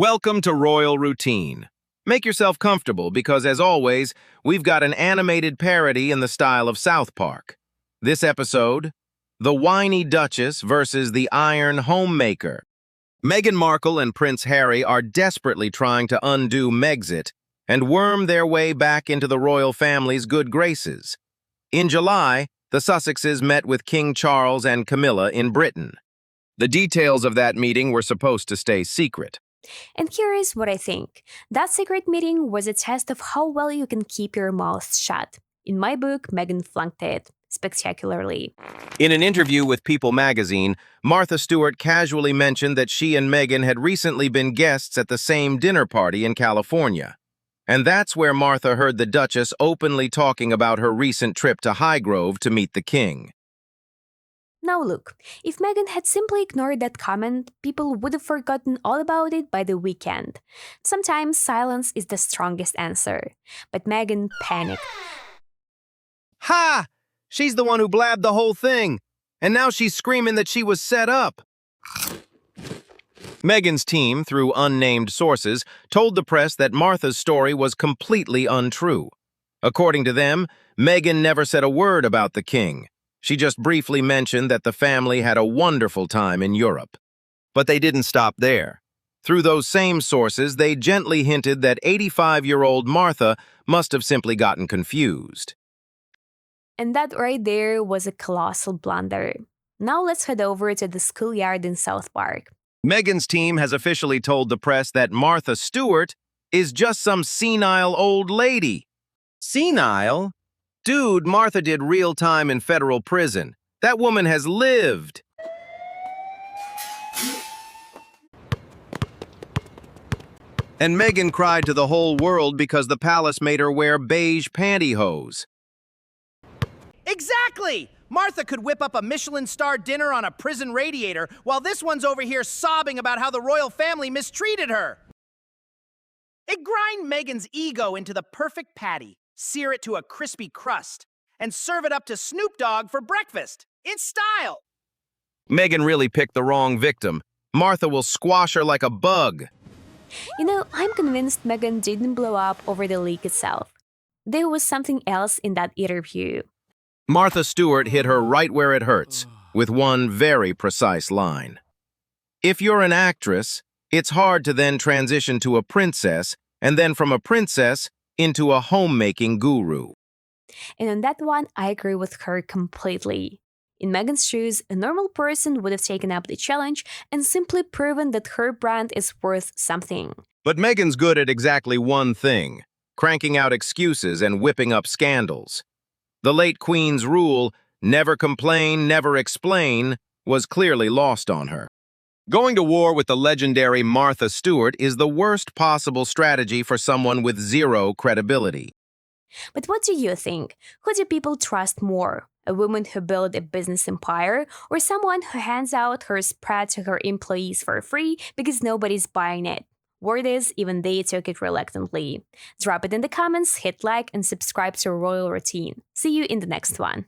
Welcome to Royal Routine. Make yourself comfortable because, as always, we've got an animated parody in the style of South Park. This episode, the whiny Duchess versus the iron homemaker. Meghan Markle and Prince Harry are desperately trying to undo Megxit and worm their way back into the royal family's good graces. In July, the Sussexes met with King Charles and Camilla in Britain. The details of that meeting were supposed to stay secret. And here is what I think. That secret meeting was a test of how well you can keep your mouth shut. In my book, Meghan flunked it spectacularly. In an interview with People magazine, Martha Stewart casually mentioned that she and Meghan had recently been guests at the same dinner party in California. And that's where Martha heard the Duchess openly talking about her recent trip to Highgrove to meet the king. Now look, if Meghan had simply ignored that comment, people would have forgotten all about it by the weekend. Sometimes silence is the strongest answer. But Meghan panicked. Ha! She's the one who blabbed the whole thing. And now she's screaming that she was set up. Meghan's team, through unnamed sources, told the press that Martha's story was completely untrue. According to them, Meghan never said a word about the king. She just briefly mentioned that the family had a wonderful time in Europe. But they didn't stop there. Through those same sources, they gently hinted that 85-year-old Martha must have simply gotten confused. And that right there was a colossal blunder. Now let's head over to the schoolyard in South Park. Meghan's team has officially told the press that Martha Stewart is just some senile old lady. Senile? Dude, Martha did real time in federal prison. That woman has lived. And Meghan cried to the whole world because the palace made her wear beige pantyhose. Exactly! Martha could whip up a Michelin-starred dinner on a prison radiator while this one's over here sobbing about how the royal family mistreated her. It grind Meghan's ego into the perfect patty, sear it to a crispy crust, and serve it up to Snoop Dogg for breakfast, in style. Meghan really picked the wrong victim. Martha will squash her like a bug. You know, I'm convinced Meghan didn't blow up over the leak itself. There was something else in that interview. Martha Stewart hit her right where it hurts, with one very precise line. If you're an actress, it's hard to then transition to a princess, and then from a princess into a homemaking guru. And on that one, I agree with her completely. In Meghan's shoes, a normal person would have taken up the challenge and simply proven that her brand is worth something. But Meghan's good at exactly one thing, cranking out excuses and whipping up scandals. The late Queen's rule, never complain, never explain, was clearly lost on her. Going to war with the legendary Martha Stewart is the worst possible strategy for someone with zero credibility. But what do you think? Who do people trust more? A woman who built a business empire or someone who hands out her spread to her employees for free because nobody's buying it? Word is, even they took it reluctantly. Drop it in the comments, hit like, and subscribe to Royal Routine. See you in the next one.